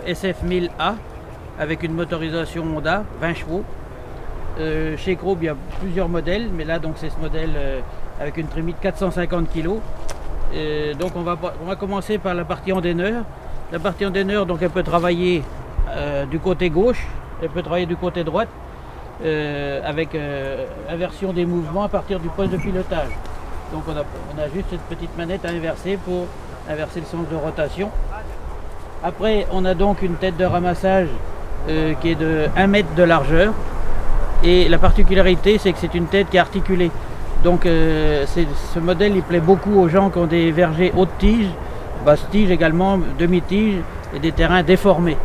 SF1000A avec une motorisation Honda, 20 chevaux. Chez Krob, il y a plusieurs modèles, mais là donc c'est ce modèle avec une trémie de 450 kg. Donc on va commencer par la partie endaineur. La partie endaineur, donc elle peut travailler du côté gauche, elle peut travailler du côté droite, avec inversion des mouvements à partir du poste de pilotage. Donc on a juste cette petite manette à inverser pour inverser le sens de rotation. Après on a donc une tête de ramassage qui est de 1 mètre de largeur. Et la particularité, c'est que c'est une tête qui est articulée. Donc ce modèle, il plaît beaucoup aux gens qui ont des vergers haute tige, basse tige également, demi-tige et des terrains déformés.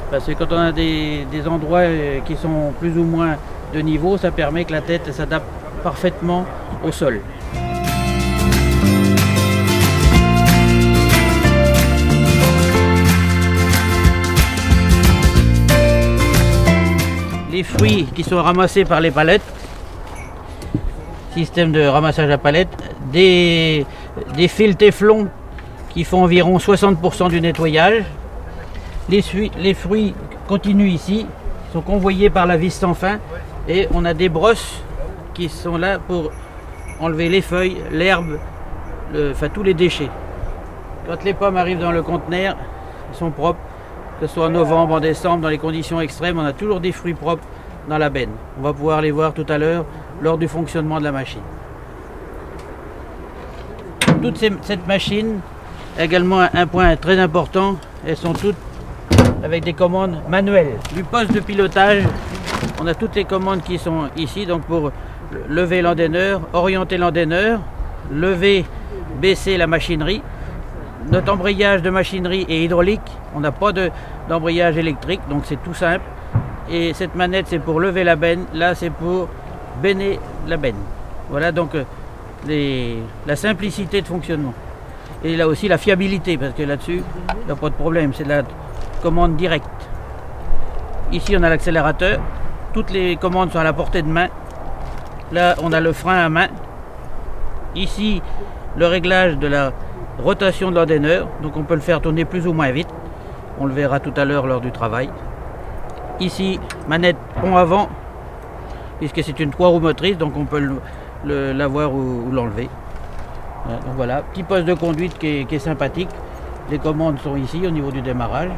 Parce que quand on a des endroits qui sont plus ou moins de niveau, ça permet que la tête s'adapte parfaitement au sol. Les fruits qui sont ramassés par les palettes, système de ramassage à palettes, des fils téflon qui font environ 60% du nettoyage. Les fruits continuent ici, sont convoyés par la vis sans fin et on a des brosses qui sont là pour enlever les feuilles, l'herbe, enfin tous les déchets. Quand les pommes arrivent dans le conteneur, elles sont propres. Que ce soit en novembre, en décembre, dans les conditions extrêmes, on a toujours des fruits propres dans la benne. On va pouvoir les voir tout à l'heure lors du fonctionnement de la machine. Toute cette machine, également un point très important, elles sont toutes avec des commandes manuelles. Du poste de pilotage, on a toutes les commandes qui sont ici, donc pour lever l'endaineur, orienter l'endaineur, lever, baisser la machinerie. Notre embrayage de machinerie est hydraulique, on n'a pas d'embrayage électrique, donc c'est tout simple. Et cette manette, c'est pour lever la benne, là c'est pour benner la benne. Voilà donc la simplicité de fonctionnement. Et là aussi la fiabilité, parce que là-dessus, il n'y a pas de problème, c'est de la commande directe. Ici on a l'accélérateur, toutes les commandes sont à la portée de main. Là on a le frein à main. Ici le réglage de la rotation de l'endaineur, donc on peut le faire tourner plus ou moins vite. On le verra tout à l'heure lors du travail. Ici, manette pont avant, puisque c'est une 3 roues motrices, donc on peut l'avoir ou l'enlever. Donc voilà, petit poste de conduite qui est sympathique. Les commandes sont ici au niveau du démarrage.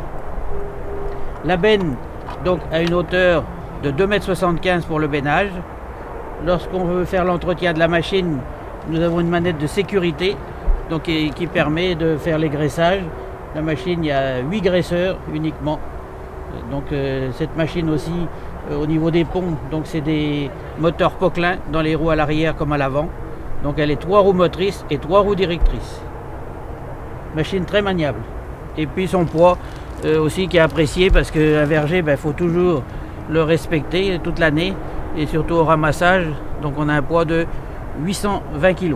La benne donc a une hauteur de 2,75 m pour le bennage. Lorsqu'on veut faire l'entretien de la machine, nous avons une manette de sécurité donc qui permet de faire les graissages. La machine, il y a 8 graisseurs uniquement. Donc cette machine aussi au niveau des ponts, donc c'est des moteurs Poquelin dans les roues à l'arrière comme à l'avant. Donc elle est 3 roues motrices et 3 roues directrices. Machine très maniable. Et puis son poids aussi qui est apprécié parce qu'un verger, faut toujours le respecter toute l'année et surtout au ramassage. Donc on a un poids de 820 kg.